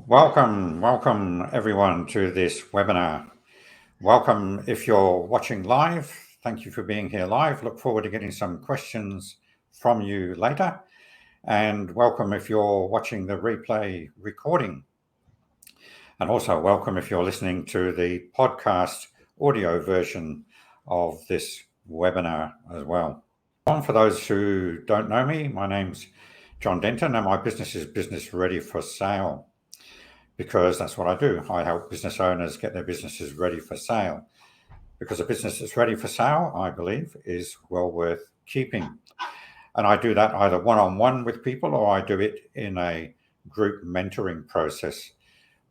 Welcome everyone to this webinar. Welcome if you're watching live. Thank you for being here live. Look forward to getting some questions from you later. And welcome if you're watching the replay recording. And also welcome if you're listening to the podcast audio version of this webinar as well. For those who don't know me, my name's John Denton and my business is Business Ready for Sale, because that's what I do. I help business owners get their businesses ready for sale, because a business that's ready for sale, I believe, is well worth keeping. And I do that either one-on-one with people, or I do it in a group mentoring process,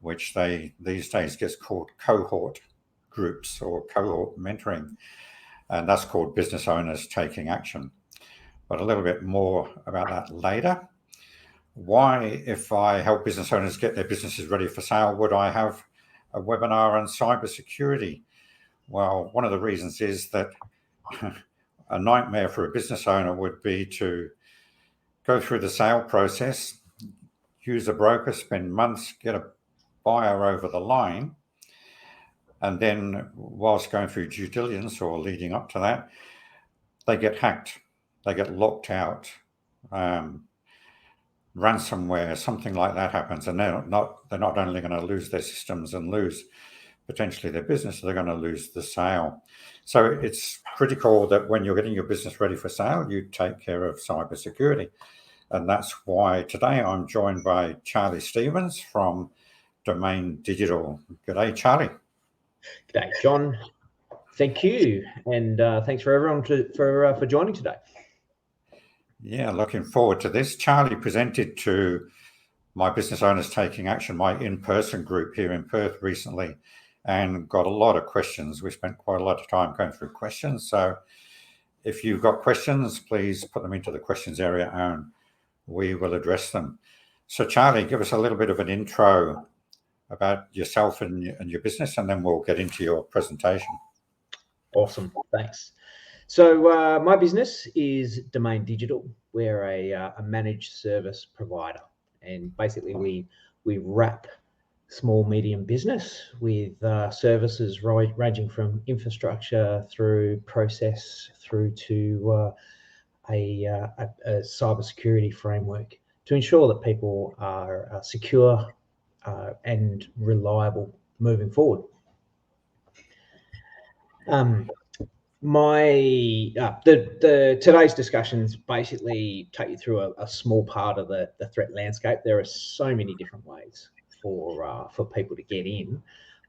which these days gets called cohort groups or cohort mentoring. And that's called Business Owners Taking Action. But a little bit more about that later. Why, if I help business owners get their businesses ready for sale, would I have a webinar on cybersecurity? Well, one of the reasons is that a nightmare for a business owner would be to go through the sale process, use a broker, spend months, get a buyer over the line, and then whilst going through due diligence or leading up to that, they get hacked, they get locked out, ransomware, something like that happens, and they're not only going to lose their systems and lose potentially their business, they're going to lose the sale. So it's critical that when you're getting your business ready for sale, you take care of cybersecurity. And that's why today I'm joined by Charlie Stevens from Domain Digital. G'day, Charlie. G'day, John. Thank you, and thanks for everyone for joining today. Yeah, looking forward to this. Charlie presented to my Business Owners Taking Action, my in-person group here in Perth recently, and got a lot of questions. We spent quite a lot of time going through questions. So if you've got questions, please put them into the questions area and we will address them. So Charlie, give us a little bit of an intro about yourself and your business, and then we'll get into your presentation. Awesome, thanks. So my business is Domain Digital. We're a managed service provider, and basically we wrap small medium business with services ranging from infrastructure through process through to a cybersecurity framework to ensure that people are secure and reliable moving forward. Today's discussions basically take you through a small part of the threat landscape. There are so many different ways for people to get in,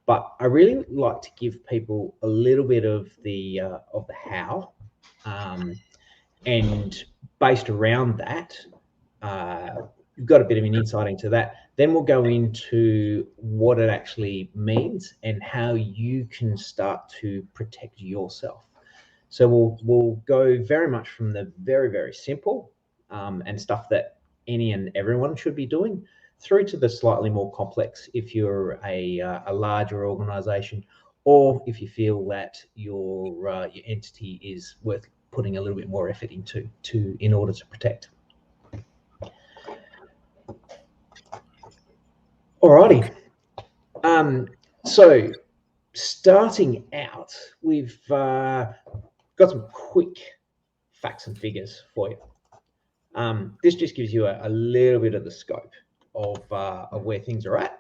but I really like to give people a little bit of the how, and based around that, you've got a bit of an insight into that. Then we'll go into what it actually means and how you can start to protect yourself. So we'll go very much from the very, very simple and stuff that any and everyone should be doing, through to the slightly more complex if you're a larger organization, or if you feel that your entity is worth putting a little bit more effort into in order to protect. Alrighty. So starting out, we've got some quick facts and figures for you. This just gives you a little bit of the scope of where things are at.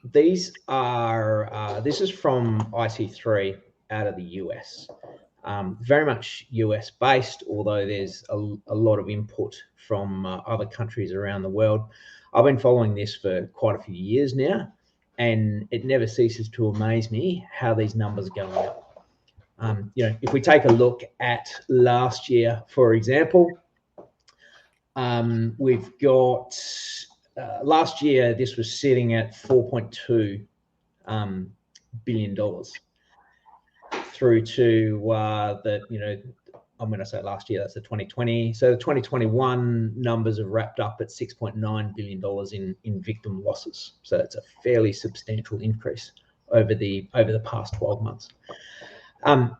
This is from IC3 out of the US. Very much US based, although there's a lot of input from other countries around the world. I've been following this for quite a few years now, and it never ceases to amaze me how these numbers are going up. If we take a look at last year, for example, we've got last year this was sitting at $4.2 billion. Through to I'm going to say last year, that's the 2020. So the 2021 numbers have wrapped up at $6.9 billion in victim losses. So that's a fairly substantial increase over the past 12 months. A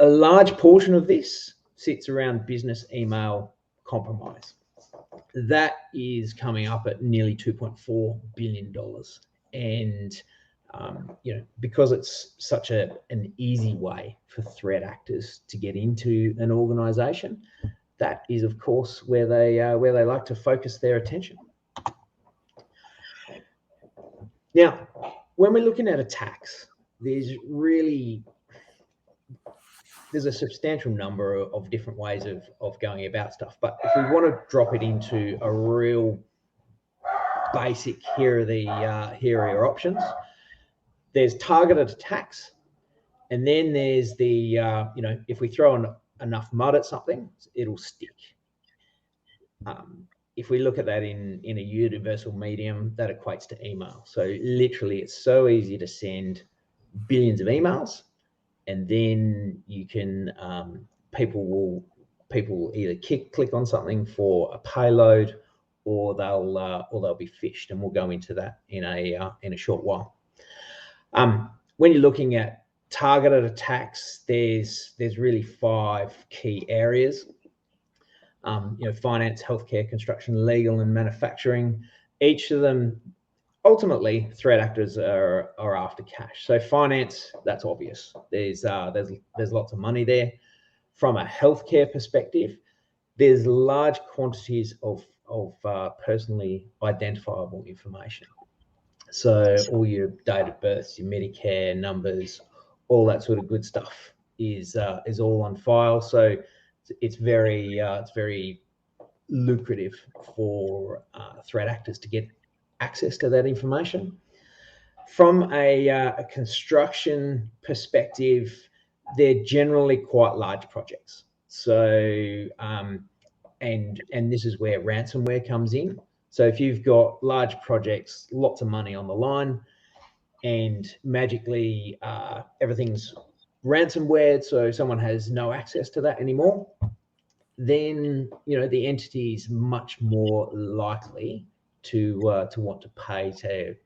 large portion of this sits around business email compromise. that is coming up at nearly $2.4 billion. And because it's such an easy way for threat actors to get into an organization, that is, of course, where they like to focus their attention. Now, when we're looking at attacks, there's a substantial number of different ways of going about stuff. But if we want to drop it into a real basic, here are your options. There's targeted attacks, and then there's the if we throw enough mud at something, it'll stick. If we look at that in a universal medium, that equates to email. So literally, it's so easy to send billions of emails, and then you can people will either click on something for a payload, or they'll be phished, and we'll go into that in a short while. When you're looking at targeted attacks, there's really 5 key areas. Finance, healthcare, construction, legal, and manufacturing. Each of them, ultimately, threat actors are after cash. So finance, that's obvious. There's lots of money there. From a healthcare perspective, there's large quantities of personally identifiable information. So all your date of births, your Medicare numbers, all that sort of good stuff is all on file. So it's very lucrative for threat actors to get access to that information. From a construction perspective, they're generally quite large projects. So and this is where ransomware comes in. So if you've got large projects, lots of money on the line, and magically everything's ransomware, so someone has no access to that anymore, then the entity is much more likely to want to pay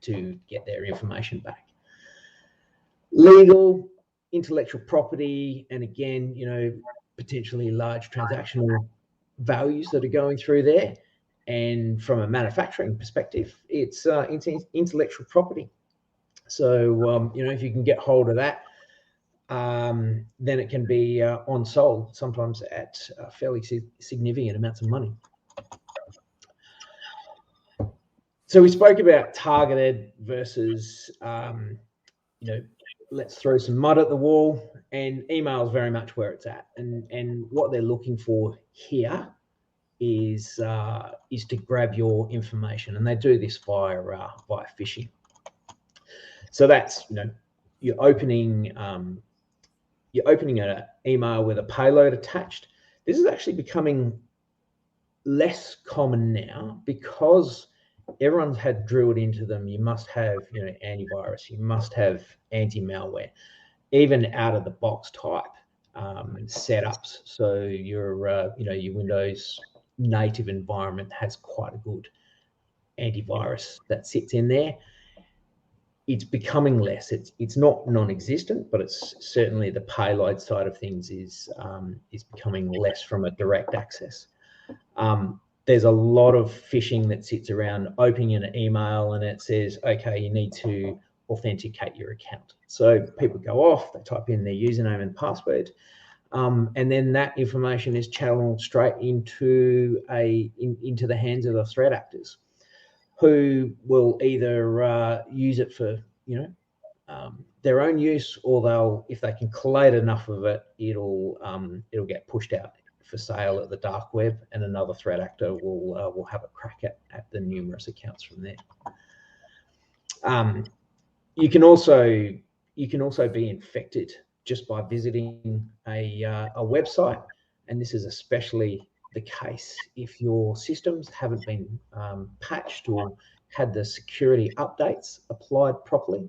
to get their information back. Legal, intellectual property, and again, potentially large transactional values that are going through there. And from a manufacturing perspective, it's intellectual property. So if you can get hold of that, then it can be on sold, sometimes at fairly significant amounts of money. So we spoke about targeted versus let's throw some mud at the wall, and email is very much where it's at. And what they're looking for here is to grab your information, and they do this via phishing. So that's you're opening an email with a payload attached. This is actually becoming less common now because everyone's had drilled into them. You must have antivirus, you must have anti-malware, even out of the box type setups. So your Windows native environment has quite a good antivirus that sits in there. It's becoming less. It's not non-existent, but it's certainly the payload side of things is becoming less from a direct access. There's a lot of phishing that sits around opening an email and it says, okay, you need to authenticate your account. So people go off, they type in their username and password, and then that information is channeled straight into the hands of the threat actors, who will either use it for their own use, or if they can collate enough of it, it'll get pushed out for sale at the dark web, and another threat actor will have a crack at the numerous accounts from there. You can also be infected just by visiting a website, and this is especially the case if your systems haven't been patched or had the security updates applied properly.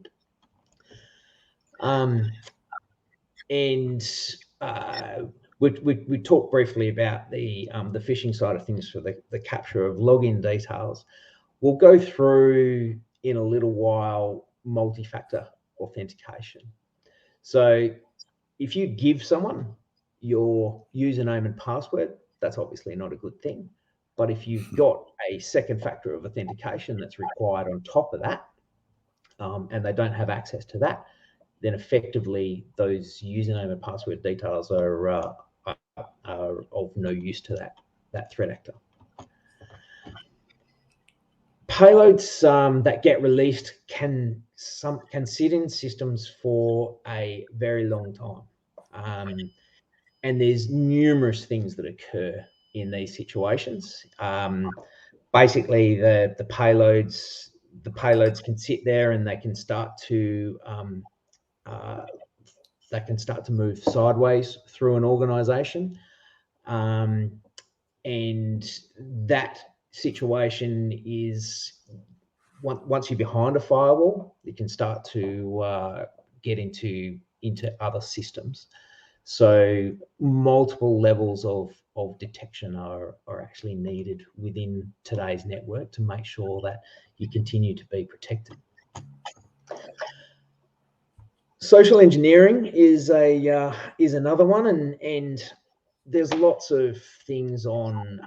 We talked briefly about the phishing side of things for the capture of login details. We'll go through in a little while multi-factor authentication. So if you give someone your username and password, that's obviously not a good thing. But if you've got a second factor of authentication that's required on top of that, and they don't have access to that, then effectively those username and password details are of no use to that threat actor. Payloads that get released can sit in systems for a very long time, and there's numerous things that occur in these situations. Basically, the payloads can sit there and they can start to move sideways through an organization, and that situation is once you're behind a firewall, you can start to get into other systems. So multiple levels of detection are actually needed within today's network to make sure that you continue to be protected. Social engineering is another one, and there's lots of things on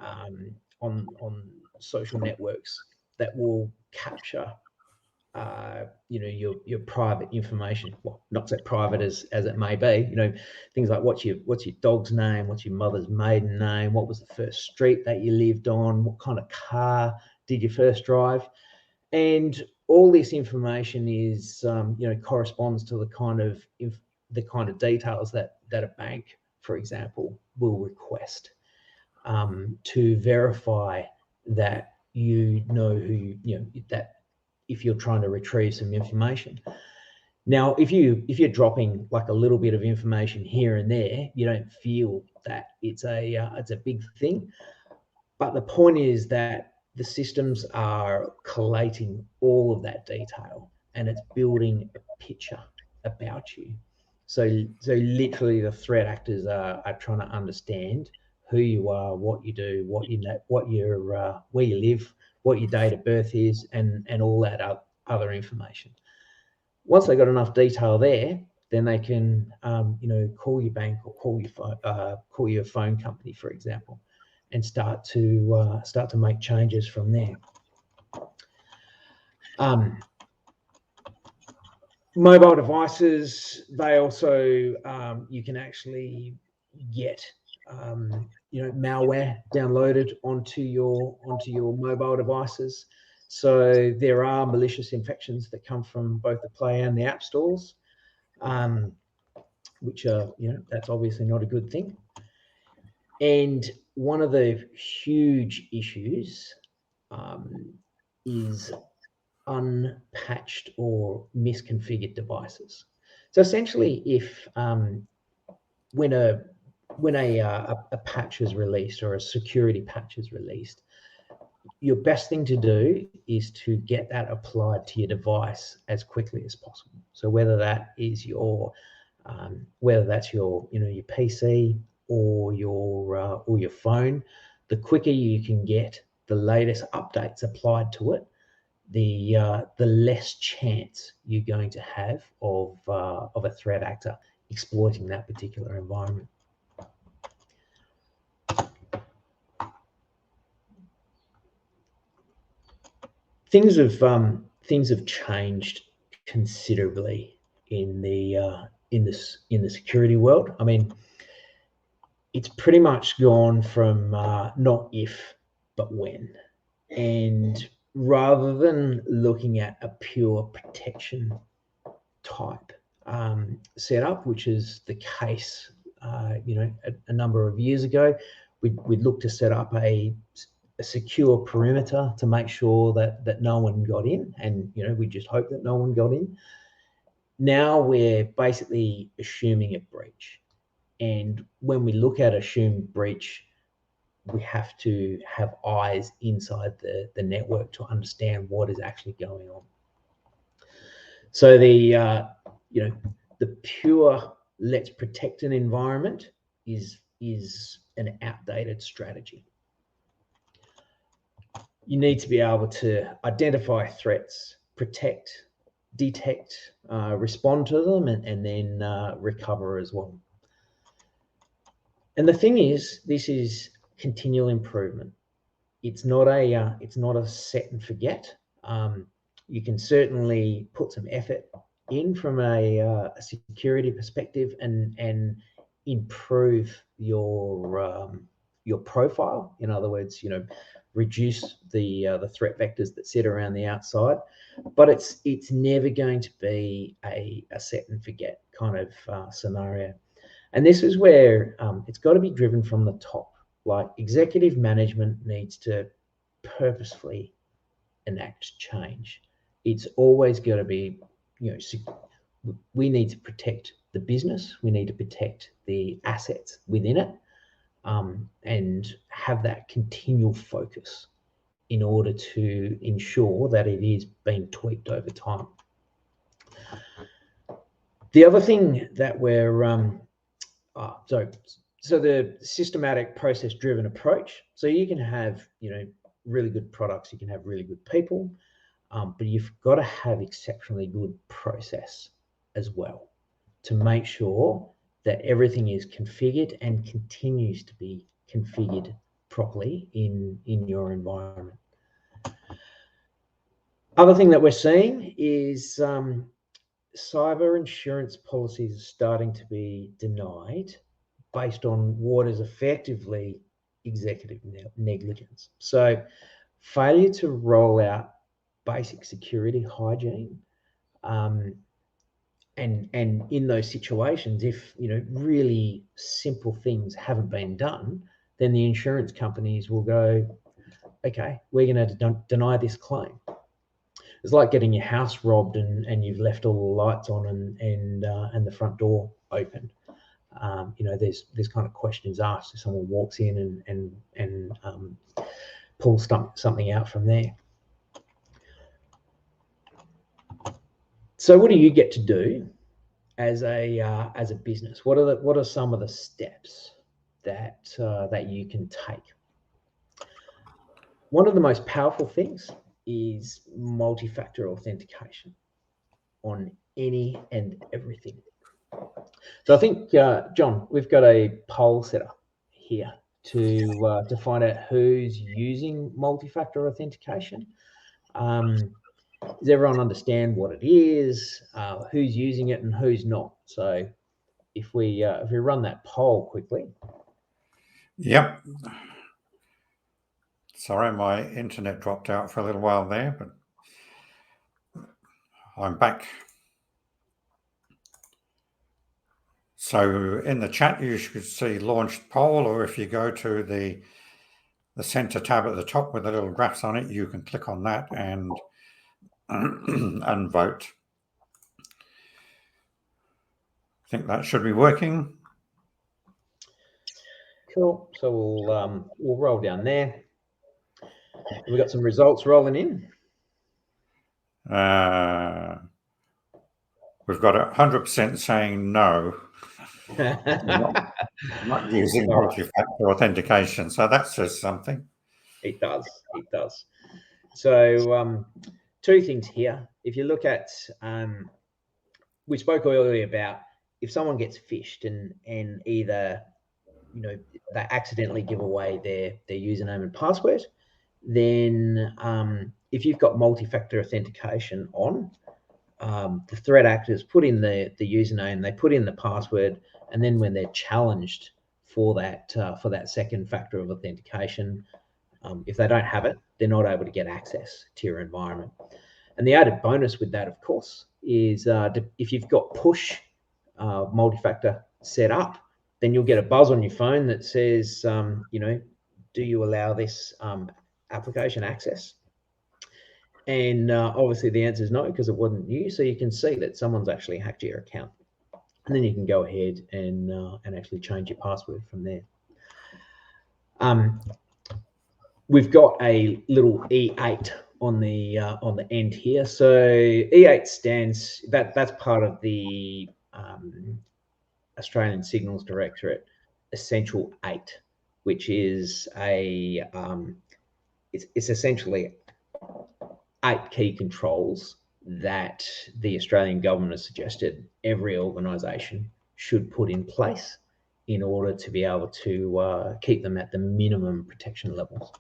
social networks that will capture your private information. Well, not so private as it may be. Things like what's your dog's name, what's your mother's maiden name, what was the first street that you lived on, what kind of car did you first drive, and all this information is corresponds to the kind of details that a bank, for example, will request to verify that that if you're trying to retrieve some information. Now, if you're dropping like a little bit of information here and there, you don't feel that it's a big thing. But the point is that the systems are collating all of that detail and it's building a picture about you. So literally the threat actors are trying to understand who you are, what you do, where you live, what your date of birth is, and all that other information. Once they got enough detail there, then they can call your bank or call your phone company, for example, and start to make changes from there. Mobile devices, they also you can actually get malware downloaded onto your mobile devices. So there are malicious infections that come from both the Play and the App Stores, which are that's obviously not a good thing. And one of the huge issues is unpatched or misconfigured devices. So essentially, if when a patch is released or a security patch is released, your best thing to do is to get that applied to your device as quickly as possible. So whether that is your your PC or your phone, the quicker you can get the latest updates applied to it, the less chance you're going to have of a threat actor exploiting that particular environment. Things have changed considerably in the security world. I mean, it's pretty much gone from not if but when, and rather than looking at a pure protection type setup, which is the case, a number of years ago, we'd look to set up a secure perimeter to make sure that no one got in, and we just hope that no one got in. Now we're basically assuming a breach, and when we look at assumed breach, we have to have eyes inside the network to understand what is actually going on. So the pure let's protect an environment is an outdated strategy. You need to be able to identify threats, protect, detect, respond to them, and then recover as well. And the thing is, this is continual improvement. it's not a set and forget. You can certainly put some effort in from a security perspective and improve your profile. In other words, reduce the threat vectors that sit around the outside. But it's never going to be a set and forget kind of scenario. And this is where it's got to be driven from the top. Like, executive management needs to purposefully enact change. It's always got to be, we need to protect the business, we need to protect the assets within it, and have that continual focus in order to ensure that it is being tweaked over time. The other thing that we're so the systematic process-driven approach. So you can have, really good products, you can have really good people, but you've got to have exceptionally good process as well to make sure that everything is configured and continues to be configured properly in your environment. Other thing that we're seeing is cyber insurance policies are starting to be denied based on what is effectively executive negligence. So failure to roll out basic security hygiene, and in those situations, if really simple things haven't been done, then the insurance companies will go, okay, we're going to deny this claim. It's like getting your house robbed and you've left all the lights on and the front door open. There's kind of questions asked if someone walks in and pulls something out from there. So what do you get to do as a business? What are some of the steps that you can take? One of the most powerful things is multi-factor authentication on any and everything. So I think, John, we've got a poll set up here to find out who's using multi-factor authentication. Does everyone understand what it is, who's using it and who's not? So if we run that poll quickly. Yep. Sorry, my internet dropped out for a little while there, but I'm back. So in the chat, you should see launched poll, or if you go to the center tab at the top with the little graphs on it, you can click on that and vote. I think that should be working. Cool. So we'll roll down there. We've got some results rolling in. We've got 100% saying no. not using multi-factor authentication. So that says something. It does. So two things here. If you look at, we spoke earlier about if someone gets phished and either they accidentally give away their username and password, then if you've got multi-factor authentication on, the threat actors put in the username, they put in the password, and then when they're challenged for that second factor of authentication, if they don't have it, they're not able to get access to your environment. And the added bonus with that, of course, is if you've got push multi-factor set up, then you'll get a buzz on your phone that says, do you allow this application access? And obviously the answer is no, because it wasn't you. So you can see that someone's actually hacked your account. And then you can go ahead and actually change your password from there. We've got a little E8 on the end here. So E8 stands, that's part of the Australian Signals Directorate Essential 8, which is it's essentially 8 key controls that the Australian government has suggested every organisation should put in place in order to be able to keep them at the minimum protection levels.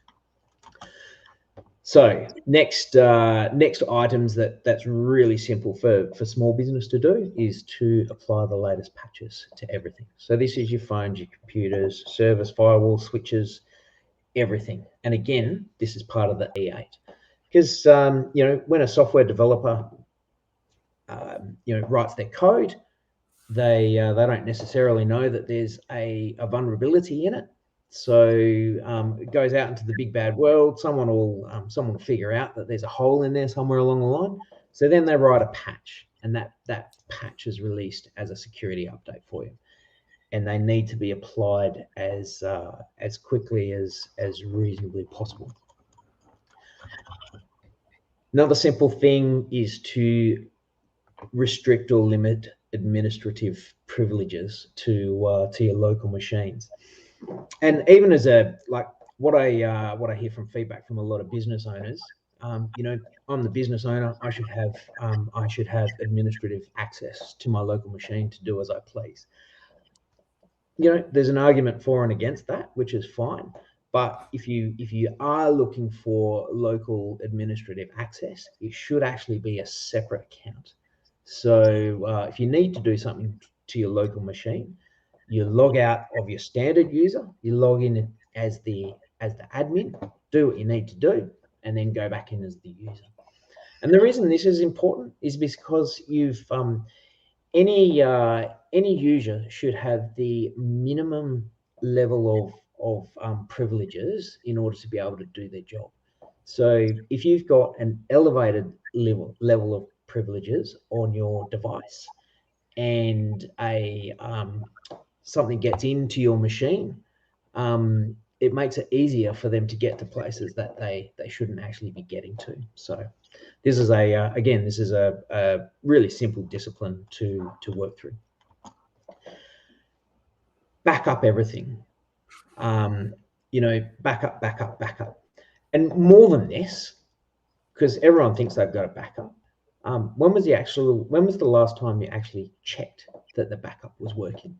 So next items that's really simple for small business to do is to apply the latest patches to everything. So this is your phones, your computers, servers, firewall switches, everything. And again, this is part of the E8 because when a software developer writes their code, they don't necessarily know that there's a vulnerability in it. So it goes out into the big bad world. Someone will figure out that there's a hole in there somewhere along the line. So then they write a patch, and that patch is released as a security update for you. And they need to be applied as quickly as reasonably possible. Another simple thing is to restrict or limit administrative privileges to your local machines. And even as what I hear from feedback from a lot of business owners, I'm the business owner. I should have administrative access to my local machine to do as I please. There's an argument for and against that, which is fine. But if you are looking for local administrative access, it should actually be a separate account. So if you need to do something to your local machine, you log out of your standard user, you log in as the admin, do what you need to do, and then go back in as the user. And the reason this is important is because any user should have the minimum level of privileges in order to be able to do their job. So if you've got an elevated level of privileges on your device and something gets into your machine, it makes it easier for them to get to places that they shouldn't actually be getting to. So this is a really simple discipline to work through. Back up everything. Backup. And more than this, because everyone thinks they've got a backup. When was the last time you actually checked that the backup was working?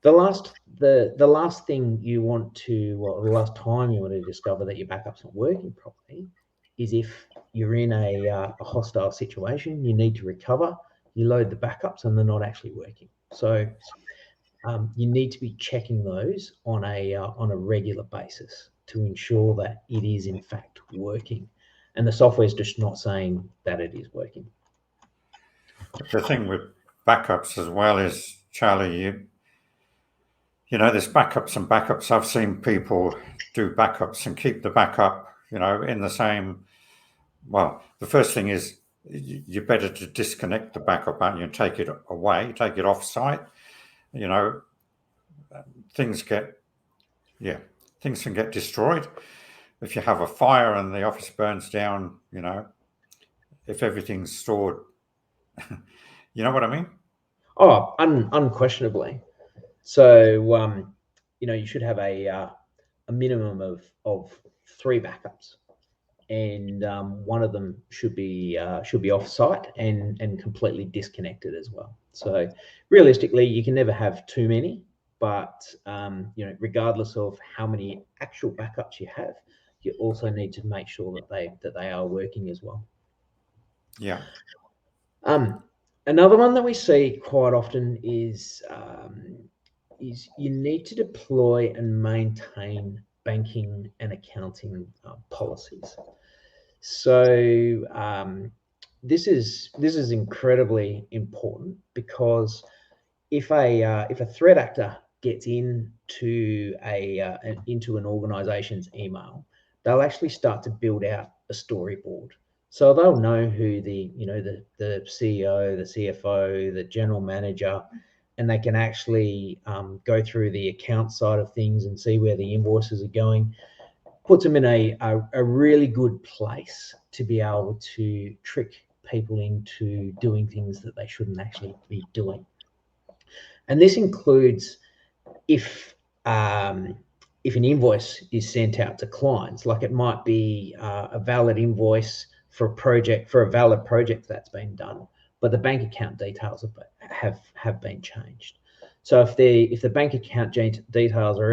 The last thing you want to, the last time you want to discover that your backup's not working properly is if you're in a hostile situation, you need to recover, you load the backups and they're not actually working. So you need to be checking those on a regular basis to ensure that it is in fact working. And the software is just not saying that it is working. The thing with backups as well is, Charlie, there's backups and backups. I've seen people do backups and keep the backup, in the same. Well, the first thing is you're better to disconnect the backup, aren't you, and take it away, take it off site. Things can get destroyed. If you have a fire and the office burns down, if everything's stored, you know what I mean? Oh, unquestionably. So, you should have a minimum of 3 backups, and one of them should be off-site and completely disconnected as well. So, realistically, you can never have too many, but regardless of how many actual backups you have, you also need to make sure that they are working as well. Yeah. Another one that we see quite often is you need to deploy and maintain banking and accounting policies. So this is incredibly important because if a threat actor gets into into an organization's email, they'll actually start to build out a storyboard. So they'll know who the CEO, the CFO, the general manager, and they can actually go through the account side of things and see where the invoices are going. Puts them in a really good place to be able to trick people into doing things that they shouldn't actually be doing. And this includes if an invoice is sent out to clients, like it might be a valid invoice for a valid project that's been done, but the bank account details have been changed. So if the bank account details are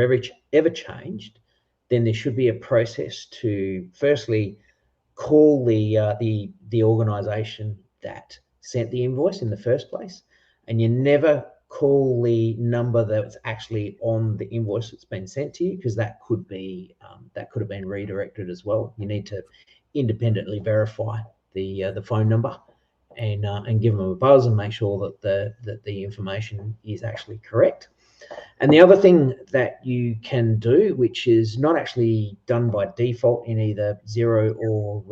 ever changed, then there should be a process to firstly call the organization that sent the invoice in the first place, and you never call the number that's actually on the invoice that's been sent to you, because that could have been redirected as well. You need to independently verify the phone number and give them a buzz and make sure that the information is actually correct. And the other thing that you can do, which is not actually done by default in either Xero or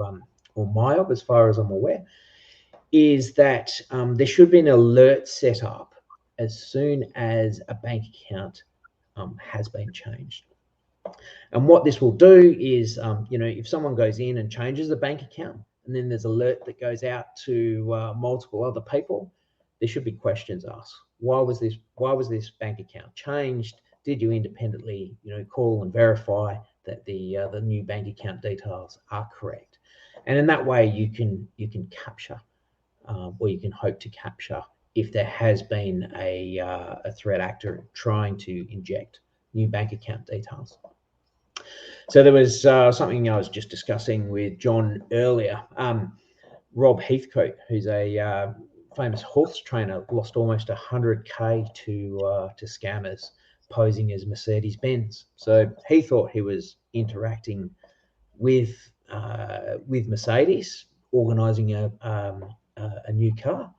MyOb, as far as I'm aware, is that there should be an alert set up as soon as a bank account has been changed. And what this will do is, if someone goes in and changes the bank account, and then there's alert that goes out to multiple other people, there should be questions asked. Why was this bank account changed? Did you independently, call and verify that the new bank account details are correct? And in that way, you can capture, or you can hope to capture, if there has been a threat actor trying to inject new bank account details. So there was something I was just discussing with John earlier. Rob Heathcote, who's a famous horse trainer, lost almost 100K to scammers posing as Mercedes-Benz. So he thought he was interacting with Mercedes, organising a new car,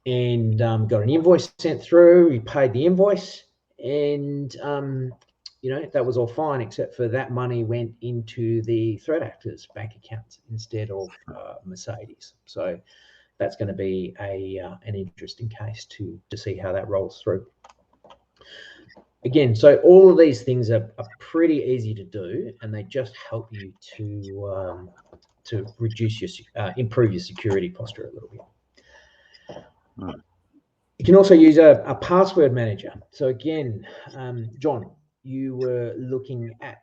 and got an invoice sent through. He paid the invoice, and that was all fine, except for that money went into the threat actors' bank accounts instead of Mercedes. So that's going to be an interesting case to see how that rolls through. Again, so all of these things are pretty easy to do, and they just help you to reduce improve your security posture a little bit. You can also use a password manager. So again, John, you were looking at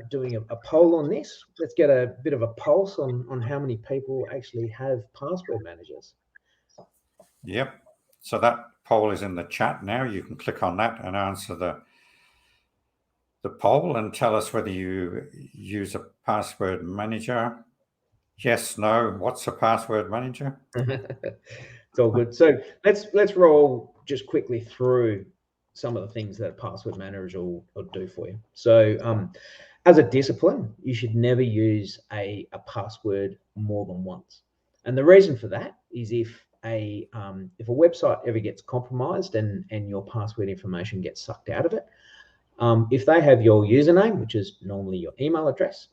doing a poll on this. Let's get a bit of a pulse on how many people actually have password managers. Yep. So that poll is in the chat now. You can click on that and answer the poll and tell us whether you use a password manager. Yes, no. What's a password manager? It's all good. So let's roll just quickly through some of the things that a password manager will do for you. So as a discipline, you should never use a password more than once. And the reason for that is if a website ever gets compromised and your password information gets sucked out of it, if they have your username, which is normally your email address,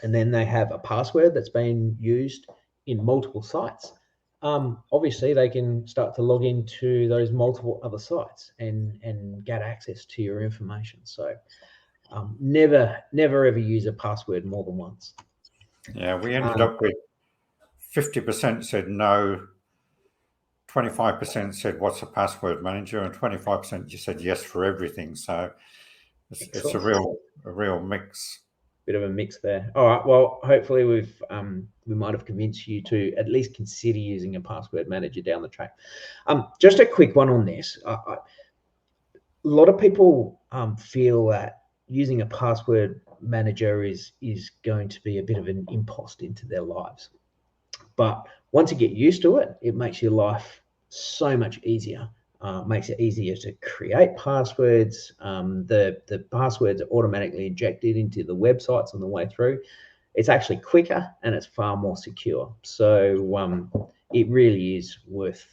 and then they have a password that's been used in multiple sites, obviously they can start to log into those multiple other sites and get access to your information. So never ever use a password more than once. Yeah, we ended up with 50% said no, 25% said what's a password manager, and 25% just said yes for everything. So it's a real mix. Bit of a mix there. All right. Well, hopefully we might have convinced you to at least consider using a password manager down the track. Just a quick one on this. A lot of people feel that using a password manager is going to be a bit of an impost into their lives. But once you get used to it, it makes your life so much easier. Makes it easier to create passwords. The passwords are automatically injected into the websites on the way through. It's actually quicker and it's far more secure. So it really is worth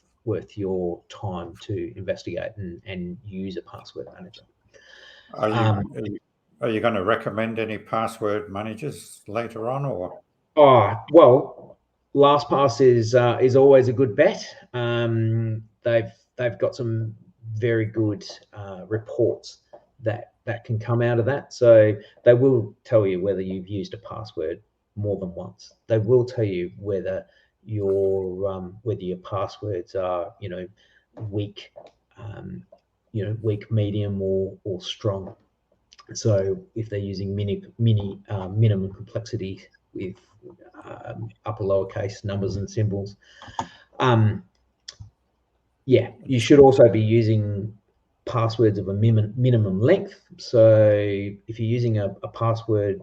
your time to investigate and use a password manager. Are you going to recommend any password managers later on, or? Well, LastPass is always a good bet. They've got some very good reports that can come out of that. So they will tell you whether you've used a password more than once. They will tell you whether your passwords are weak, weak, medium, or strong. So if they're using minimum complexity with upper lowercase numbers and symbols. You should also be using passwords of a minimum length. So if you're using a password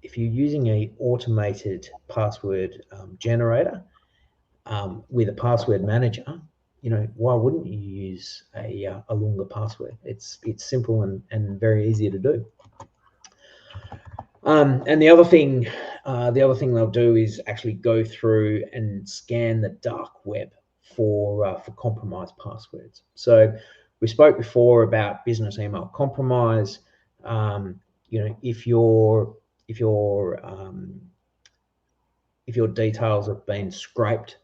if you're using a automated password generator with a password manager, why wouldn't you use a longer password? It's simple and very easy to do. And the other thing they'll do is actually go through and scan the dark web for compromised passwords. So we spoke before about business email compromise. If your details have been scraped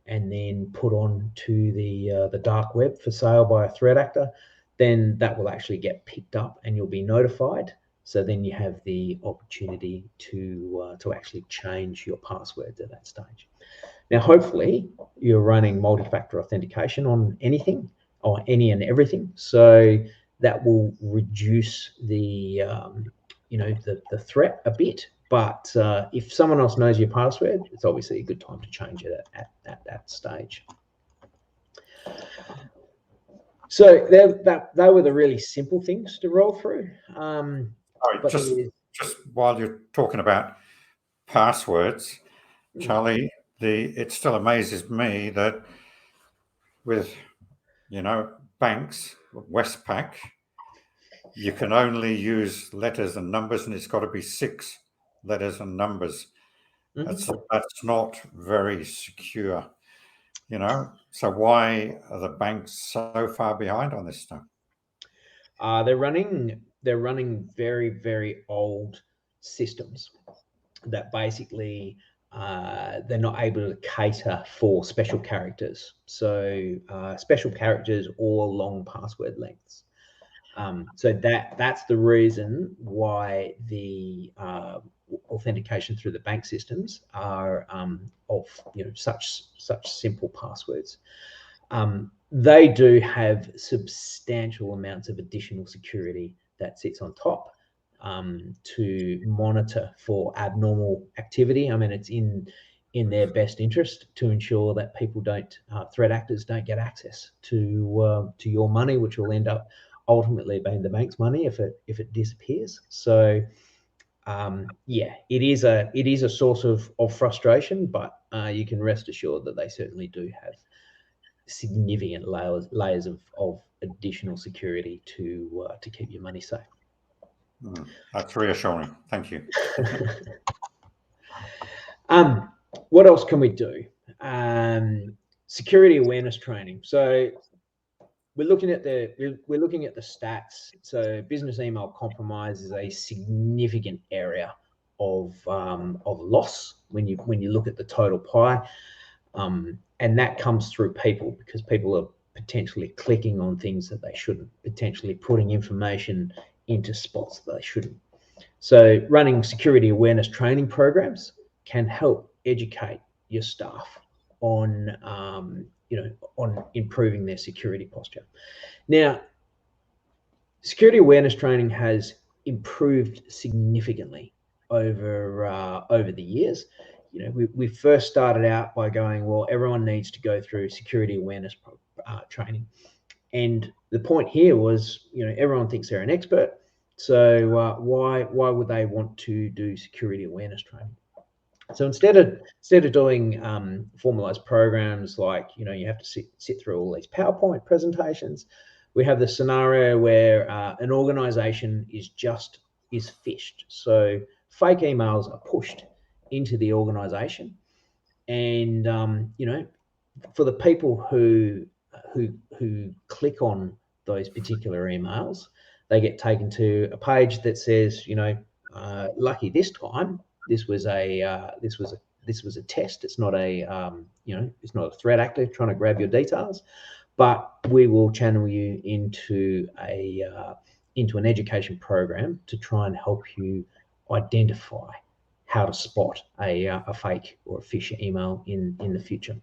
and then put on to the dark web for sale by a threat actor, then that will actually get picked up and you'll be notified. So then you have the opportunity to actually change your passwords at that stage. Now, hopefully, you're running multi-factor authentication on anything or any and everything, so that will reduce the the threat a bit. But if someone else knows your password, it's obviously a good time to change it at that stage. So they were the really simple things to roll through. Just while you're talking about passwords, Charlie, it still amazes me that with banks, Westpac, you can only use letters and numbers, and it's got to be 6 letters and numbers. That's not very secure, So why are the banks so far behind on this stuff? They're running very, very old systems that basically they're not able to cater for special characters. So special characters or long password lengths. So that's the reason why the authentication through the bank systems are of such simple passwords. They do have substantial amounts of additional security that sits on top to monitor for abnormal activity. I mean, it's in their best interest to ensure that people threat actors don't get access to your money, which will end up ultimately being the bank's money if it disappears. So it is a source of frustration, but you can rest assured that they certainly do have significant layers of additional security to keep your money safe. That's reassuring. Thank you. What else can we do? Security awareness training. So we're looking at the stats. So business email compromise is a significant area of loss when you look at the total pie, and that comes through people, because people are potentially clicking on things that they shouldn't, potentially putting information into spots that they shouldn't. So running security awareness training programs can help educate your staff on on improving their security posture. Now, security awareness training has improved significantly over the years. We first started out by going, well, everyone needs to go through security awareness training, and the point here was, everyone thinks they're an expert, so why would they want to do security awareness training? So instead of doing formalized programs like you have to sit through all these PowerPoint presentations, we have the scenario where an organization is phished. So fake emails are pushed into the organization, and for the people who click on those particular emails, they get taken to a page that says, lucky this time, this was a test. It's not it's not a threat actor trying to grab your details, but we will channel you into an education program to try and help you identify how to spot a fake or a phish email in the future.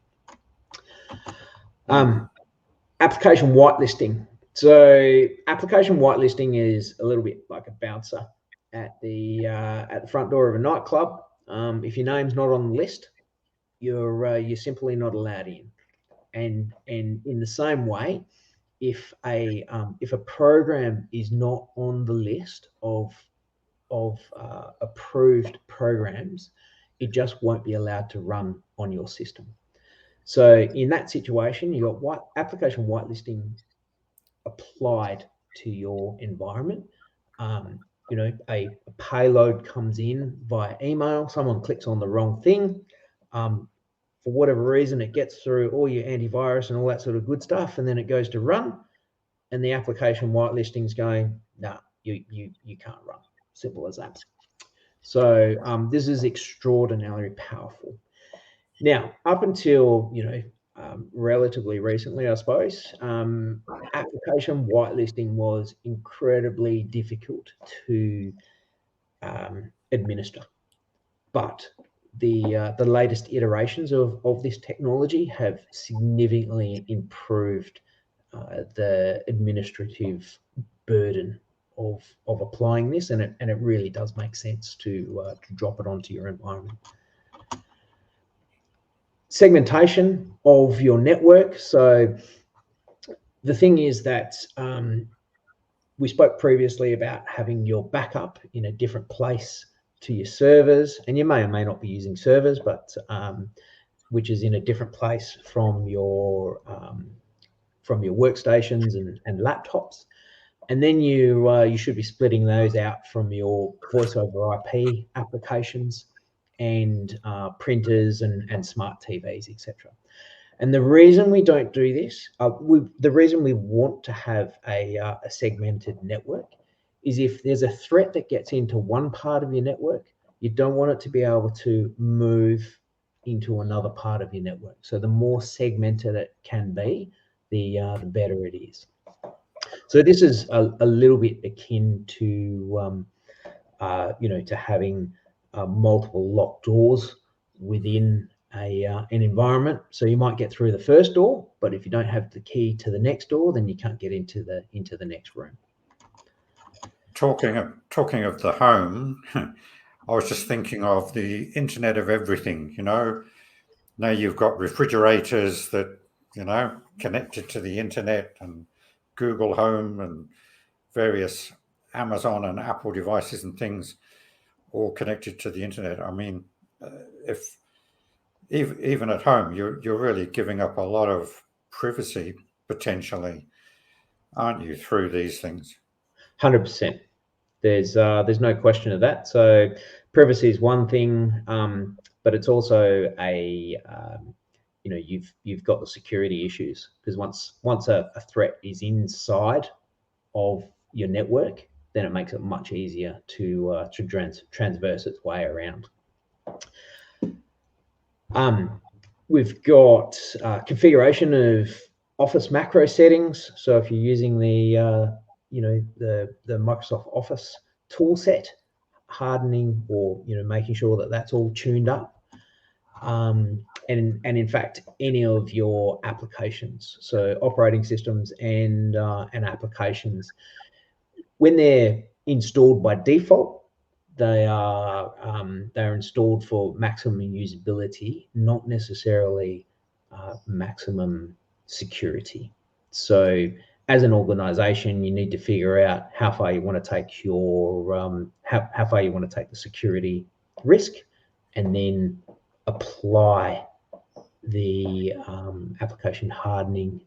Application whitelisting. So application whitelisting is a little bit like a bouncer at the front door of a nightclub. If your name's not on the list, you're simply not allowed in. And in the same way, if a program is not on the list of approved programs, it just won't be allowed to run on your system. So in that situation, you got application whitelisting applied to your environment. A payload comes in via email, someone clicks on the wrong thing. For whatever reason, it gets through all your antivirus and all that sort of good stuff, and then it goes to run, and the application whitelisting is going, no, you can't run. Simple as that. So this is extraordinarily powerful. Now, up until relatively recently, I suppose, application whitelisting was incredibly difficult to administer. But the latest iterations of this technology have significantly improved the administrative burden of applying this, and it really does make sense to drop it onto your environment. Segmentation of your network. So the thing is that we spoke previously about having your backup in a different place to your servers, and you may or may not be using servers, but which is in a different place from your workstations and laptops. And then you should be splitting those out from your voice over IP applications and printers and smart TVs, etc. And the reason we don't do this, the reason we want to have a segmented network is if there's a threat that gets into one part of your network, you don't want it to be able to move into another part of your network. So the more segmented it can be, the better it is. So this is a little bit akin to to having multiple locked doors within an environment. So you might get through the first door, but if you don't have the key to the next door, then you can't get into the next room. Talking of the home, I was just thinking of the Internet of Everything. Now you've got refrigerators that connected to the internet, and Google Home and various Amazon and Apple devices and things all connected to the internet. I mean, if even at home, you're really giving up a lot of privacy potentially, aren't you, through these things? 100%. There's no question of that. So privacy is one thing, but it's also you've got the security issues, because once a threat is inside of your network, then it makes it much easier to transverse its way around. We've got configuration of Office macro settings. So if you're using the Microsoft Office tool set, hardening or making sure that that's all tuned up. And in fact, any of your applications, so operating systems and applications, when they're installed by default, they're installed for maximum usability, not necessarily maximum security. So as an organization, you need to figure out how far you want to take your how far you want to take the security risk, and then apply the application hardening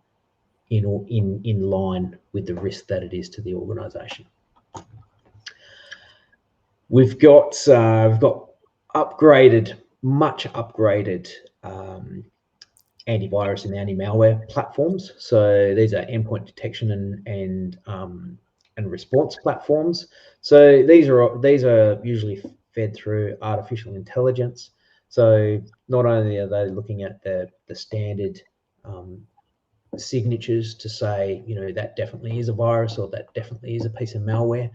in line with the risk that it is to the organization. We've got much upgraded antivirus and anti-malware platforms. So these are endpoint detection and response platforms. So these are usually fed through artificial intelligence. So not only are they looking at the standard signatures to say, that definitely is a virus or that definitely is a piece of malware.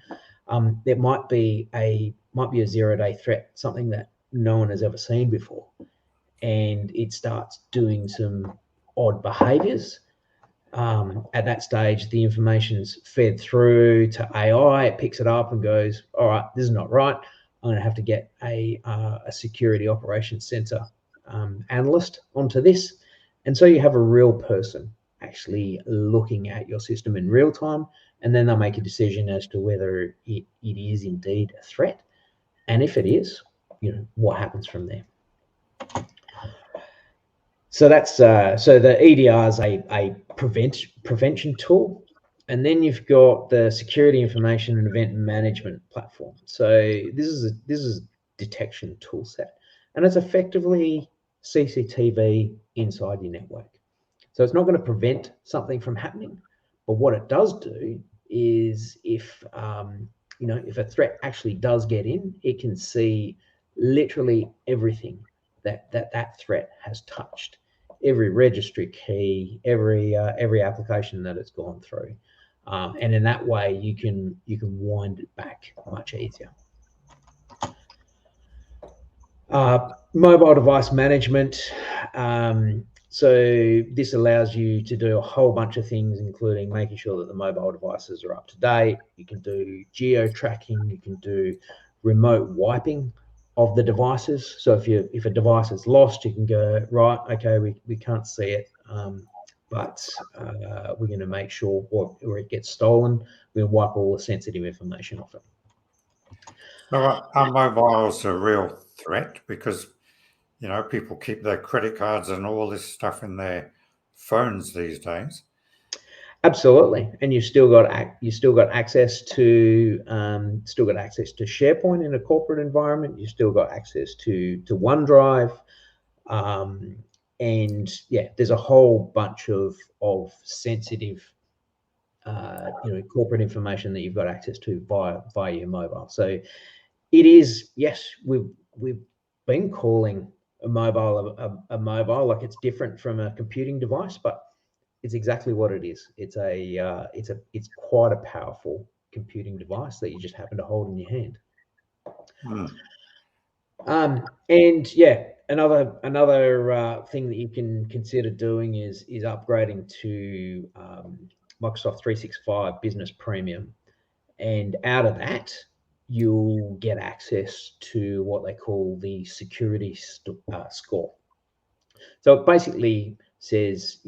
There might be a 0-day threat, something that no one has ever seen before, and it starts doing some odd behaviors. At that stage, the information's fed through to AI. It picks it up and goes, all right, this is not right. I'm going to have to get a security operations center analyst onto this, And so you have a real person actually looking at your system in real time, and then they'll make a decision as to whether it is indeed a threat. And if it is, what happens from there. So that's so the EDR is a prevention tool, and then you've got the security information and event management platform. So this is detection tool set, and it's effectively CCTV inside your network. So it's not going to prevent something from happening, but what it does do is if if a threat actually does get in, it can see literally everything that threat has touched, every registry key, every application that it's gone through, and in that way you can wind it back much easier. Mobile device management. So this allows you to do a whole bunch of things, including making sure that the mobile devices are up to date. You can do geo tracking. You can do remote wiping of the devices. So if a device is lost, you can go, right, okay, we can't see it, but we're going to make sure, or it gets stolen, we're going to wipe all the sensitive information off it. So are mobiles a real threat? Because people keep their credit cards and all this stuff in their phones these days. Absolutely, and you've still got access to SharePoint in a corporate environment. You've still got access to OneDrive, and yeah, there's a whole bunch of sensitive corporate information that you've got access to via your mobile. So it is, yes, we've been calling a mobile a mobile, like it's different from a computing device, but it's exactly what it is. It's quite a powerful computing device that you just happen to hold in your hand. And yeah, another thing that you can consider doing is upgrading to Microsoft 365 Business Premium, and out of that you'll get access to what they call the security score. So it basically says,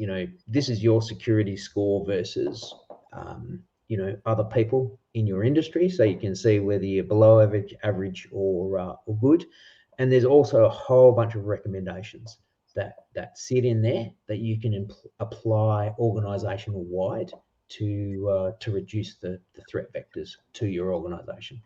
this is your security score versus, other people in your industry. So you can see whether you're below average or good. And there's also a whole bunch of recommendations that sit in there that you can apply organizational wide to reduce the threat vectors to your organization.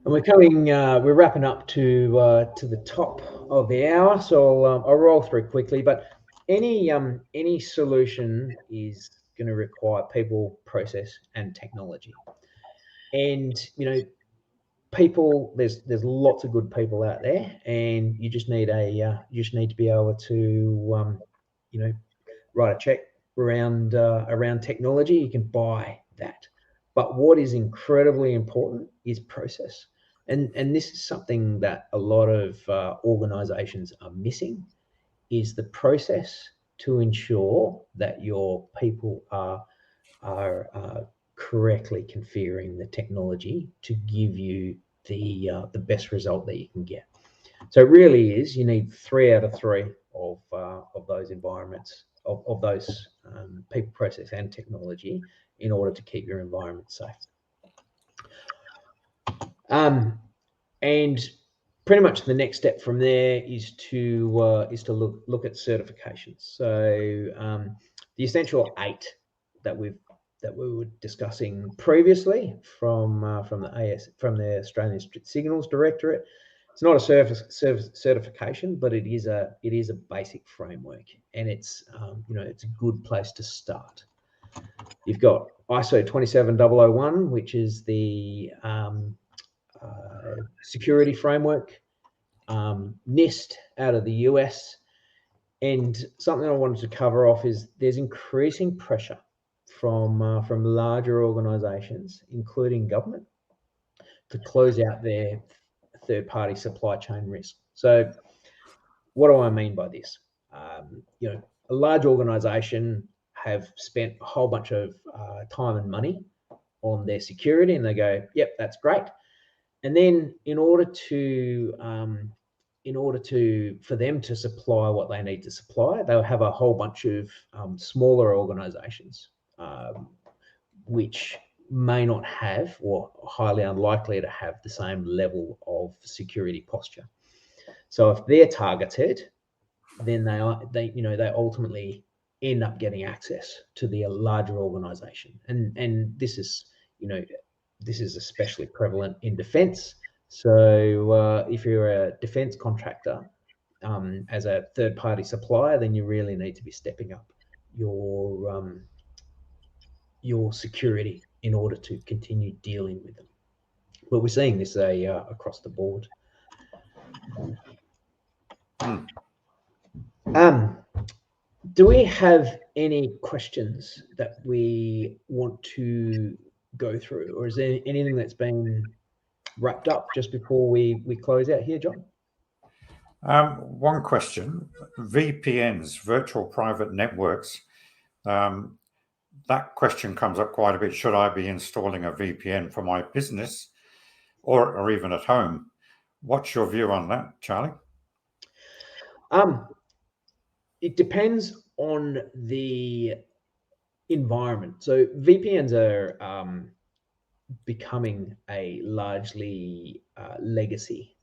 And we're wrapping up to the top of the hour, so I'll roll through quickly. But any solution is going to require people, process, and technology. And people, there's lots of good people out there, and you just need to be able to write a check around technology. You can buy that. But what is incredibly important is process. And this is something that a lot of organizations are missing, is the process to ensure that your people are correctly configuring the technology to give you the best result that you can get. So it really is, you need 3 out of 3 of those environments, of those people, process, and technology in order to keep your environment safe. And pretty much the next step from there is to look at certifications. So the essential 8 that we were discussing previously from the Australian Signals Directorate. It's not a certification, but it is a basic framework, and it's it's a good place to start. You've got ISO 27001, which is the security framework, NIST out of the US, and something I wanted to cover off is there's increasing pressure from larger organisations, including government, to close out their third-party supply chain risk. So what do I mean by this? A large organisation have spent a whole bunch of time and money on their security, and they go, yep, that's great. And then in order to in order for them to supply what they need to supply, they'll have a whole bunch of smaller organizations which may not have, or highly unlikely to have, the same level of security posture. So if they're targeted, then they ultimately end up getting access to the larger organization. And this is especially prevalent in defense. So if you're a defense contractor, as a third-party supplier, then you really need to be stepping up your security in order to continue dealing with them. But we're seeing this across the board. Do we have any questions that we want to go through, or is there anything that's been wrapped up just before we close out here, John? One question: VPNs, virtual private networks. That question comes up quite a bit. Should I be installing a VPN for my business or even at home? What's your view on that, Charlie? It depends on the environment. So VPNs are becoming a largely legacy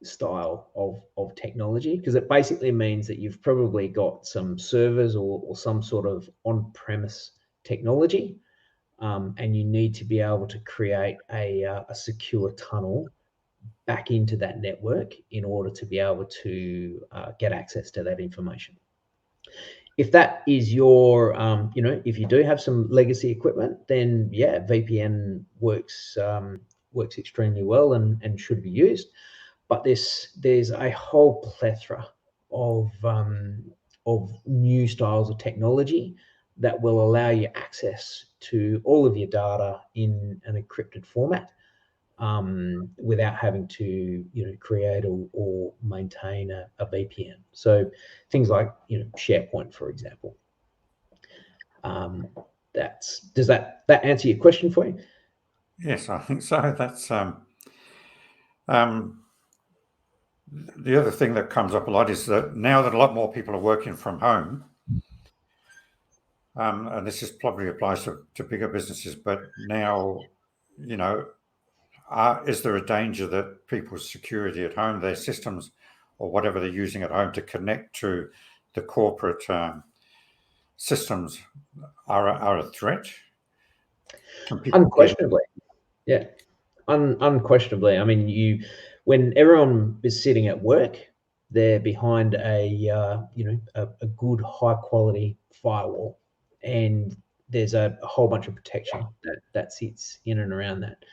style of technology, because it basically means that you've probably got some servers or some sort of on-premise technology, and you need to be able to create a secure tunnel back into that network in order to be able to get access to that information. If that is your, if you do have some legacy equipment, then yeah, VPN works extremely well and should be used. But there's a whole plethora of new styles of technology that will allow you access to all of your data in an encrypted format, without having to create or maintain a VPN. So things like SharePoint, for example. Does that answer your question for you? Yes, I think so. That's the other thing that comes up a lot is that now that a lot more people are working from home, and this probably applies to bigger businesses, but now, is there a danger that people's security at home, their systems or whatever they're using at home to connect to the corporate systems are a threat? Unquestionably. Yeah. Unquestionably. I mean, when everyone is sitting at work, they're behind a good high quality firewall, and there's a whole bunch of protection that sits in and around that.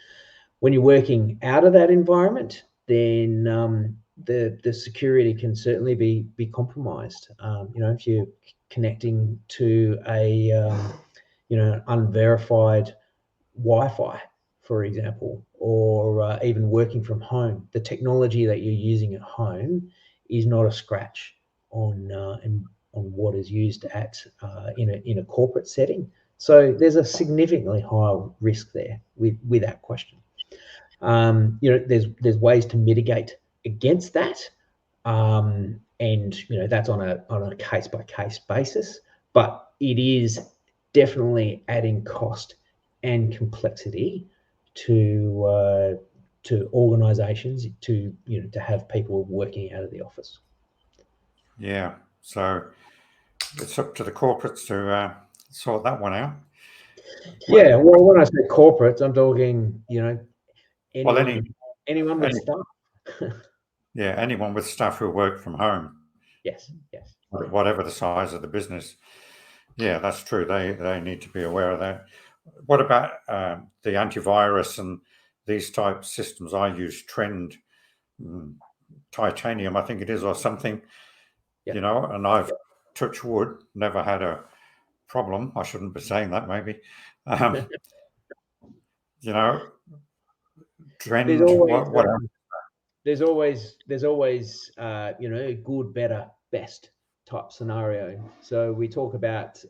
When you're working out of that environment, then the security can certainly be compromised. If you're connecting to an unverified Wi-Fi, for example, or even working from home, the technology that you're using at home is not a scratch on what is used in a corporate setting. So there's a significantly higher risk there without question. There's ways to mitigate against that, and that's on a case by case basis, but it is definitely adding cost and complexity to organizations to have people working out of the office. Yeah, so it's up to the corporates to sort that one out. Yeah, well, when I say corporates, I'm talking anyone with staff. Yeah, anyone with staff who work from home. Yes. Whatever the size of the business. Yeah, that's true. They need to be aware of that. What about the antivirus and these type systems? I use Trend Titanium, I think it is, or something. Yep. And I've touched wood, never had a problem. I shouldn't be saying that, maybe. Trend. There's always good, better, best type scenario. So we talk about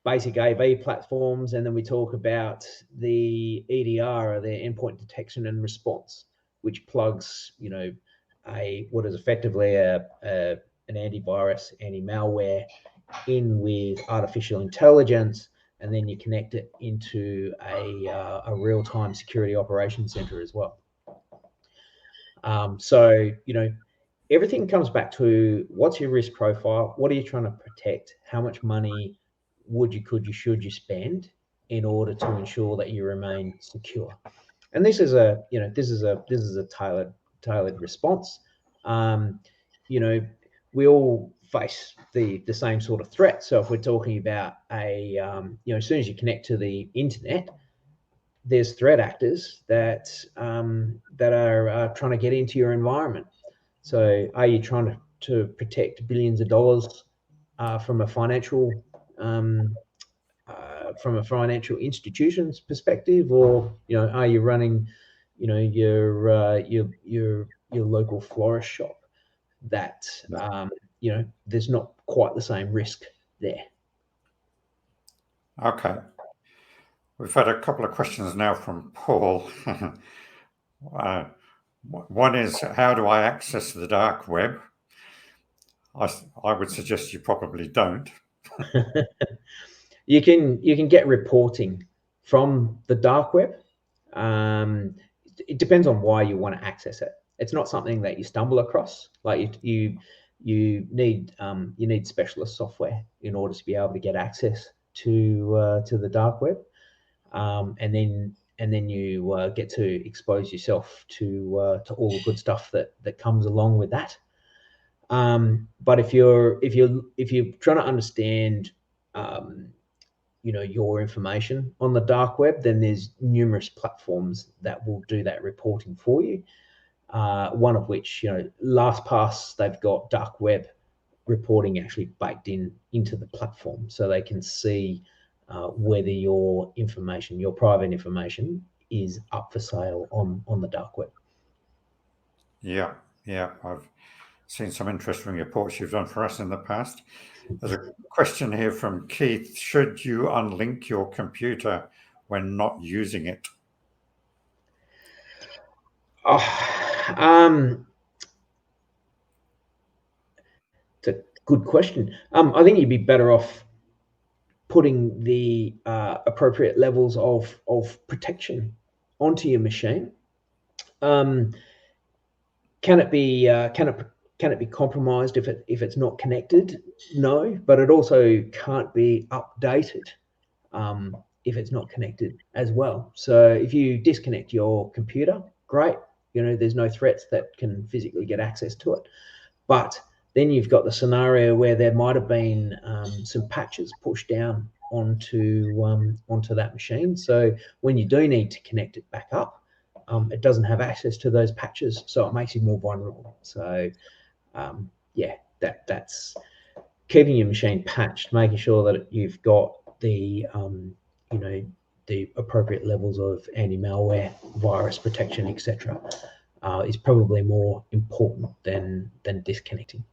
basic AV platforms, and then we talk about the EDR, or the endpoint detection and response, which plugs what is effectively an antivirus, anti-malware in with artificial intelligence, and then you connect it into a real-time security operations center as well. So, everything comes back to what's your risk profile? What are you trying to protect? How much money should you spend in order to ensure that you remain secure? And this is a tailored response. We all face the same sort of threat. So if we're talking about as soon as you connect to the internet, there's threat actors that are trying to get into your environment. So are you trying to protect billions of dollars from a financial institution's perspective, or are you running your local florist shop that there's not quite the same risk there? Okay. We've had a couple of questions now from Paul. One is, how do I access the dark web? I would suggest you probably don't. You can get reporting from the dark web. It depends on why you want to access it. It's not something that you stumble across. Like you need specialist software in order to be able to get access to the dark web, and then you get to expose yourself to all the good stuff that comes along with that. But if you're trying to understand your information on the dark web, then there's numerous platforms that will do that reporting for you. One of which, LastPass, they've got dark web reporting actually baked into the platform, so they can see whether your private information, is up for sale on the dark web. Yeah, I've seen some interesting reports you've done for us in the past. There's a question here from Keith. Should you unlink your computer when not using it? It's a good question. I think you'd be better off putting the appropriate levels of protection onto your machine. Can it be compromised if it's not connected? No, but it also can't be updated if it's not connected as well. So if you disconnect your computer, great. There's no threats that can physically get access to it. But then you've got the scenario where there might have been some patches pushed down onto that machine. So when you do need to connect it back up, it doesn't have access to those patches, so it makes you more vulnerable. So that's keeping your machine patched, making sure that you've got the appropriate levels of anti-malware, virus protection, etc. Is probably more important than disconnecting.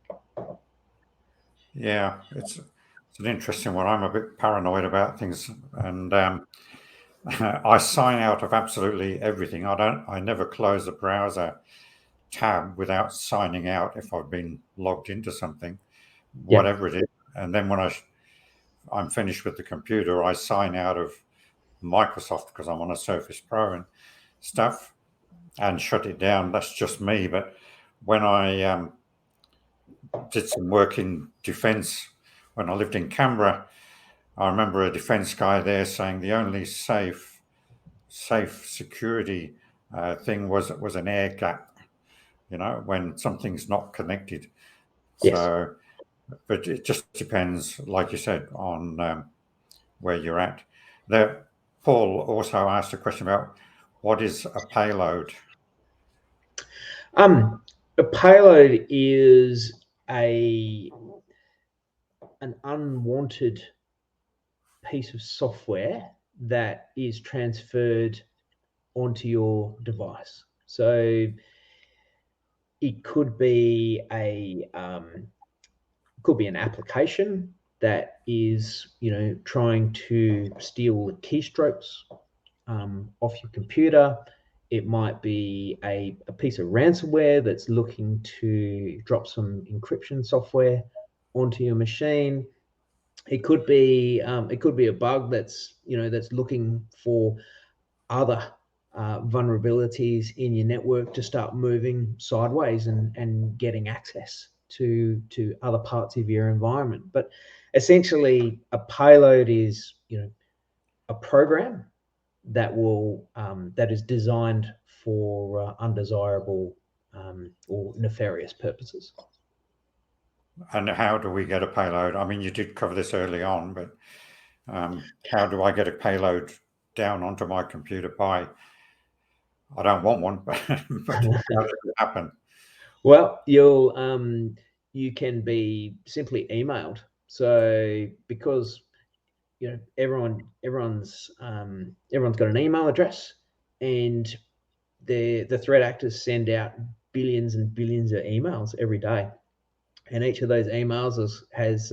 Yeah, it's an interesting one. I'm a bit paranoid about things, and I sign out of absolutely everything. I never close a browser tab without signing out if I've been logged into something, whatever it is. And then when I'm finished with the computer, I sign out of Microsoft because I'm on a Surface Pro and stuff, and shut it down. That's just me. But when I did some work in defence when I lived in Canberra, I remember a defence guy there saying the only safe security thing was an air gap, when something's not connected. Yes. So, but it just depends, like you said, on where you're at. There, Paul also asked a question about what is a payload. A payload is an unwanted piece of software that is transferred onto your device. So it could be an application that is trying to steal the keystrokes off your computer. It might be a piece of ransomware that's looking to drop some encryption software onto your machine. It could be a bug that's that's looking for other vulnerabilities in your network to start moving sideways and getting access to other parts of your environment. But essentially, a payload is a program that is designed for undesirable or nefarious purposes. And how do we get a payload? I mean, you did cover this early on, but how do I get a payload down onto my computer I don't want one, but how does it happen? Well, you can be simply emailed. So because everyone's got an email address, and the threat actors send out billions and billions of emails every day, and each of those emails has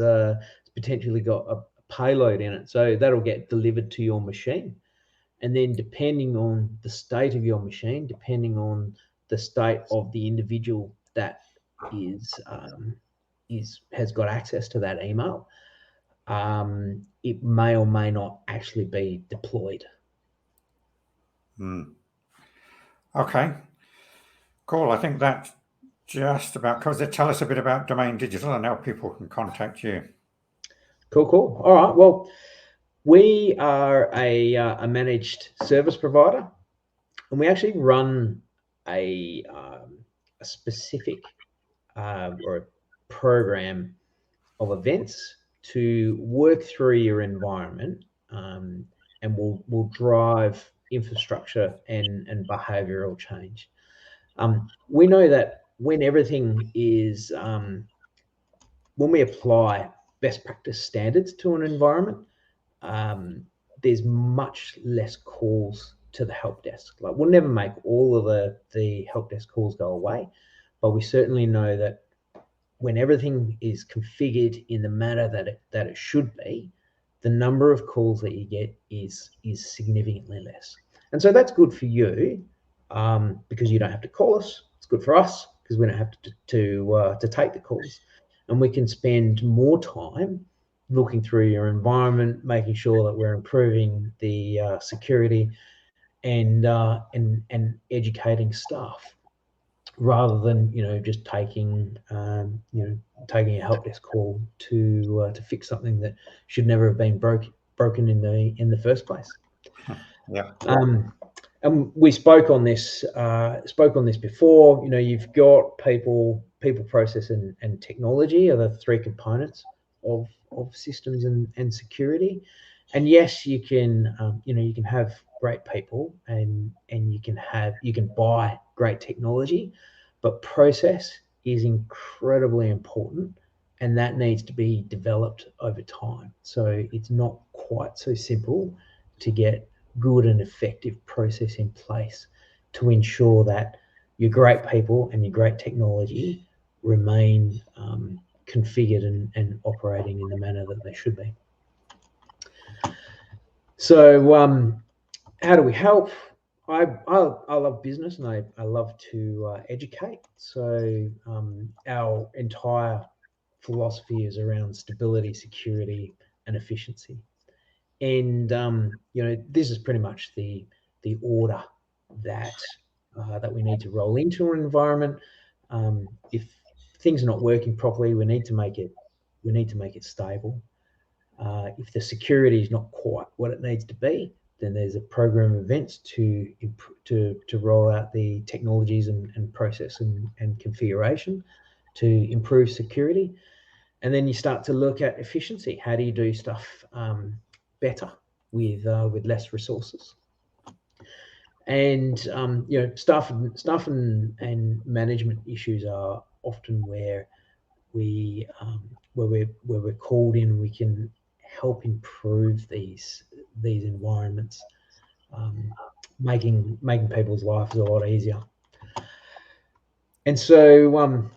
potentially got a payload in it. So that'll get delivered to your machine, and then depending on the state of your machine, depending on the state of the individual that has got access to that email, it may or may not actually be deployed. Okay, cool. I think that just about covers it. Tell us a bit about Domain Digital and how people can contact you. Cool. All right. Well, we are a managed service provider, and we actually run a specific or a program of events to work through your environment, and will drive infrastructure and behavioral change. We know that when everything is when we apply best practice standards to an environment, there's much less calls to the help desk. Like, we'll never make all of the help desk calls go away, but we certainly know that when everything is configured in the manner that it should be, the number of calls that you get is significantly less. And so that's good for you, because you don't have to call us. It's good for us because we don't have to take the calls, and we can spend more time looking through your environment, making sure that we're improving the security and educating staff, rather than just taking a help desk call to fix something that should never have been broken in the first place. Yeah. And we spoke on this before. You've got people, process, and technology are the three components of systems and security. And yes, you can have great people, and you can buy great technology, but process is incredibly important, and that needs to be developed over time. So it's not quite so simple to get good and effective process in place to ensure that your great people and your great technology remain configured and operating in the manner that they should be. So how do we help? I love business, and I love to educate. So our entire philosophy is around stability, security, and efficiency. And this is pretty much the order that we need to roll into an environment. If things are not working properly, we need to make it stable. If the security is not quite what it needs to be, then there's a program of events to roll out the technologies and process and configuration to improve security. And then you start to look at efficiency. How do you do stuff better with less resources? And staff and management issues are often where we're called in. We can help improve these environments, making people's lives a lot easier. And so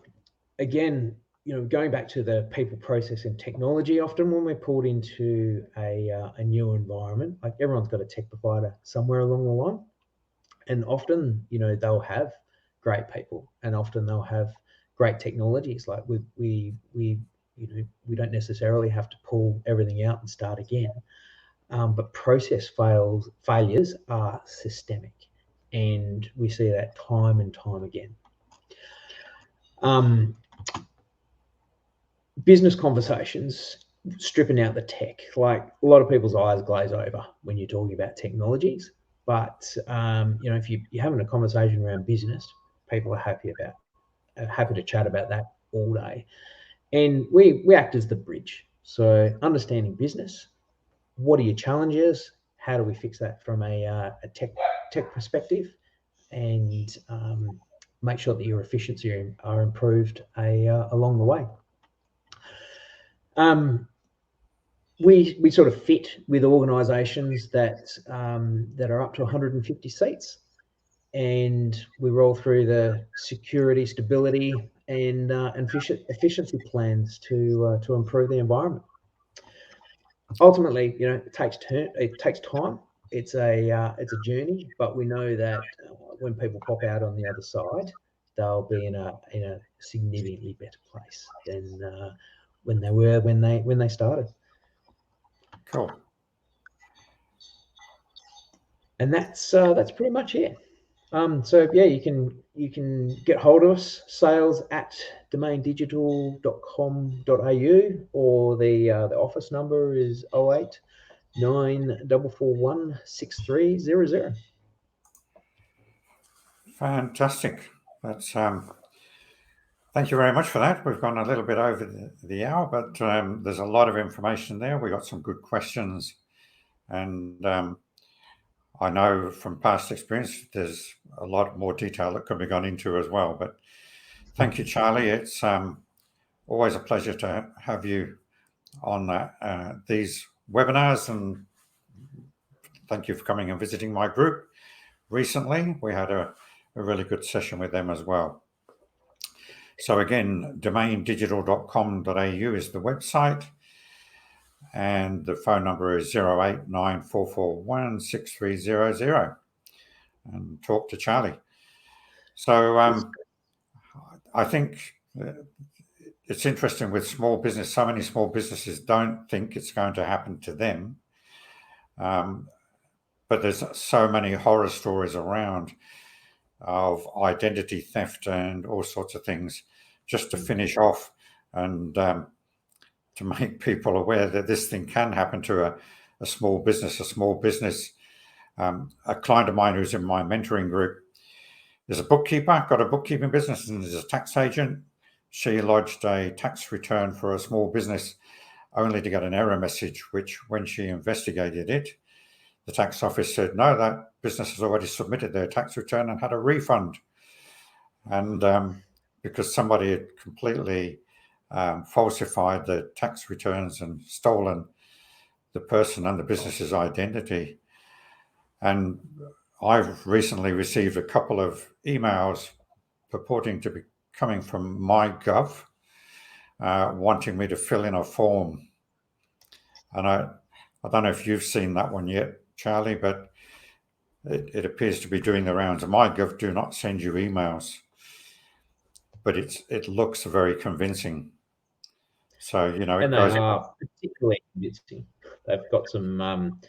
again, going back to the people, process, and technology, often when we're pulled into a new environment, like, everyone's got a tech provider somewhere along the line, And often, they'll have great people, and often they'll have great technologies. Like we don't necessarily have to pull everything out and start again. But process failures are systemic, and we see that time and time again. Business conversations, stripping out the tech. Like, a lot of people's eyes glaze over when you're talking about technologies, but if you're having a conversation around business, people are happy to chat about that all day. And we act as the bridge. So understanding business, what are your challenges? How do we fix that from a tech perspective? And make sure that your efficiency are improved along the way. We sort of fit with organisations that are up to 150 seats, and we roll through the security, stability, and efficiency plans to improve the environment. Ultimately, it takes time. It's a journey, but we know that when people pop out on the other side, they'll be in a significantly better place than when they were when they started. Cool. And that's pretty much it. So yeah, you can get hold of us, sales@domaindigital.com.au, or the office number is 08 9441 6300. Fantastic. That's thank you very much for that. We've gone a little bit over the hour, but there's a lot of information there. We got some good questions, and I know from past experience there's a lot more detail that could be gone into as well. But thank you, Charlie. It's always a pleasure to have you on these webinars, and thank you for coming and visiting my group recently. We had a really good session with them as well. So again, domaindigital.com.au is the website, and the phone number is 0894416300, and talk to Charlie. So I think it's interesting with small business. So many small businesses don't think it's going to happen to them, but there's so many horror stories around of identity theft and all sorts of things. Just to finish off and to make people aware that this thing can happen to a small business. A client of mine who's in my mentoring group is a bookkeeper, got a bookkeeping business, and is a tax agent. She lodged a tax return for a small business only to get an error message, which when she investigated it, the tax office said, no, that business has already submitted their tax return and had a refund. And because somebody had completely falsified the tax returns and stolen the person and the business's identity. And I've recently received a couple of emails purporting to be coming from MyGov, wanting me to fill in a form. And I don't know if you've seen that one yet, Charlie, but it appears to be doing the rounds. MyGov do not send you emails, but it looks very convincing. So, and they are particularly convincing. They've got some,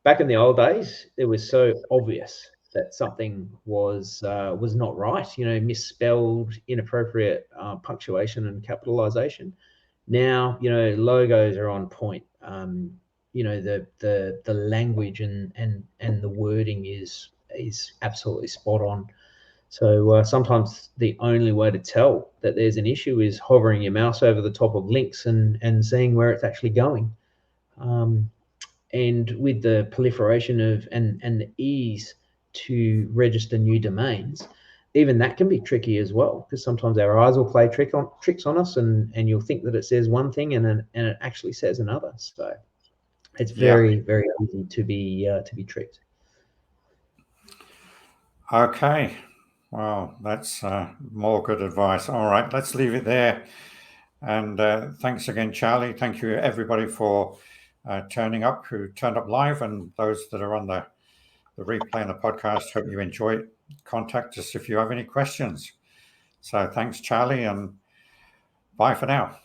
back in the old days, it was so obvious that something was not right, misspelled, inappropriate punctuation and capitalization. Now, logos are on point. The language and the wording is absolutely spot on. So sometimes the only way to tell that there's an issue is hovering your mouse over the top of links and seeing where it's actually going. And with the proliferation of and the ease to register new domains, even that can be tricky as well, because sometimes our eyes will play tricks on us, and you'll think that it says one thing and it actually says another. So it's very, very easy to be tricked. Okay. Well, that's more good advice. All right, let's leave it there. And thanks again, Charlie. Thank you, everybody, for turning up, who turned up live, and those that are on the the replay and the podcast. Hope you enjoy it. Contact us if you have any questions. So thanks, Charlie, and bye for now.